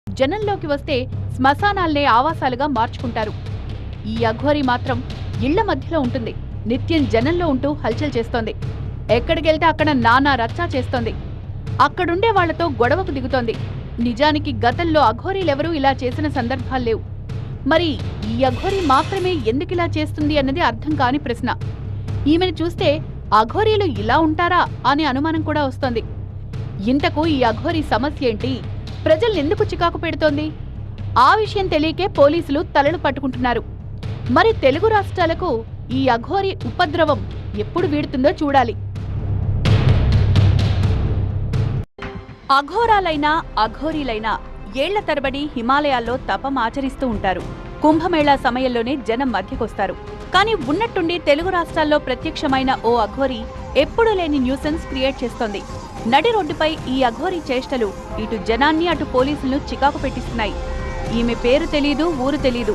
జనంలోకి వస్తే శ్మశానాల్నే ఆవాసాలుగా మార్చుకుంటారు. ఈ అఘోరి మాత్రం ఇళ్ల మధ్యలో ఉంటుంది. నిత్యం జనంలో ఉంటూ హల్చల్ చేస్తోంది. ఎక్కడికెళ్తే అక్కడ నానా రచ్చా చేస్తోంది. అక్కడుండే వాళ్లతో గొడవకు దిగుతోంది. నిజానికి గతంలో అఘోరీలెవరూ ఇలా చేసిన సందర్భాల్లేవు. మరి ఈ అఘోరి మాత్రమే ఎందుకిలా చేస్తుంది అన్నది అర్థం కాని ప్రశ్న. ఈమెను చూస్తే అఘోరీలు ఇలా ఉంటారా అనే అనుమానం కూడా వస్తోంది. ఇంతకు ఈ అఘోరి సమస్య ఏంటి? ప్రజల్నెందుకు చికాకు పెడుతోంది? ఆ విషయం తెలియకే పోలీసులు తలలు పట్టుకుంటున్నారు. మరి తెలుగు రాష్ట్రాలకు ఈ అఘోరి ఉపద్రవం ఎప్పుడు వీడుతుందో చూడాలి. అఘోరాలైనా అఘోరీలైనా ఏళ్ల తరబడి హిమాలయాల్లో తపం ఆచరిస్తూ ఉంటారు. కుంభమేళా సమయంలోనే జనం మధ్యకొస్తారు. కానీ ఉన్నట్టుండి తెలుగు రాష్ట్రాల్లో ప్రత్యక్షమైన ఓ అఘోరి ఎప్పుడూ లేని న్యూసెన్స్ క్రియేట్ చేస్తోంది. నడి రోడ్డుపై ఈ అఘోరి చేష్టలు ఇటు జనాన్ని అటు పోలీసులను చికాకు పెట్టిస్తున్నాయి. ఈమె పేరు తెలీదు, ఊరు తెలీదు,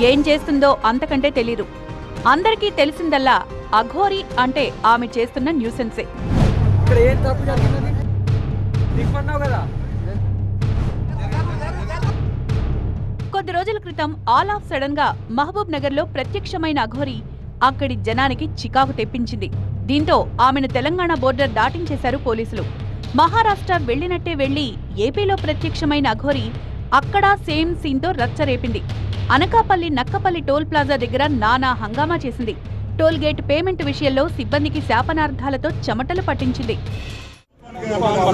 ఏం చేస్తుందో అంతకంటే తెలీదు. అందరికీ తెలిసిందల్లా అఘోరి అంటే ఆమె చేస్తున్న న్యూసెన్సే. కొద్ది రోజుల క్రితం ఆల్ ఆఫ్ సడన్ గా మహబూబ్ నగర్ లో ప్రత్యక్షమైన అఘోరి అక్కడి జనానికి చికాకు తెప్పించింది. దీంతో ఆమెను తెలంగాణ బోర్డర్ దాటించేశారు పోలీసులు. మహారాష్ట్ర వెళ్లినట్టే వెళ్లి ఏపీలో ప్రత్యక్షమైన అఘోరి అక్కడా సేమ్ సీన్తో రచ్చరేపింది. అనకాపల్లి నక్కపల్లి టోల్ ప్లాజా దగ్గర నానా హంగామా చేసింది. టోల్ గేట్ పేమెంట్ విషయంలో సిబ్బందికి శాపనార్థాలతో చెమటలు పట్టించింది.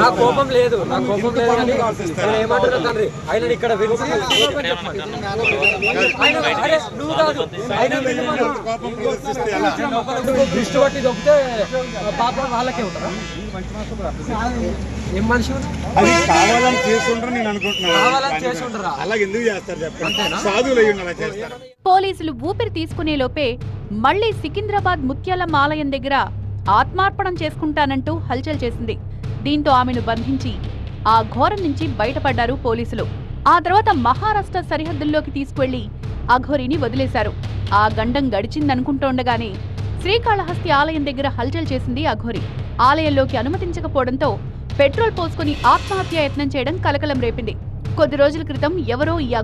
నా కోపం లేదు కానీ ఏమంటారు తండ్రి ఆయన ఇక్కడ దృష్టి పట్టి దొక్కితే పాపం వాళ్ళకే ఉంటారా? ఏం మనిషి కావాలని చేస్తుంటారు నేను అనుకుంటున్నాను. అలాగే ఎందుకు చేస్తారు చెప్పండి. పోలీసులు ఊపిరి తీసుకునే లోపే మళ్లీ సికింద్రాబాద్ ముత్యాలమ్మ ఆలయం దగ్గర ఆత్మార్పణం చేసుకుంటానంటూ హల్చల్ చేసింది. దీంతో ఆమెను బంధించి ఆ ఘోరం నుంచి బయటపడ్డారు పోలీసులు. ఆ తర్వాత మహారాష్ట్ర సరిహద్దుల్లోకి తీసుకువెళ్లి అఘోరిని వదిలేశారు. ఆ గండం గడిచిందనుకుంటోండగానే శ్రీకాళహస్తి ఆలయం దగ్గర హల్చల్ చేసింది అఘోరి. ఆలయంలోకి అనుమతించకపోవడంతో పెట్రోల్ పోసుకుని ఆత్మహత్యాయత్నం చేయడం కలకలం రేపింది. కొద్ది రోజుల క్రితం ఎవరో ఈ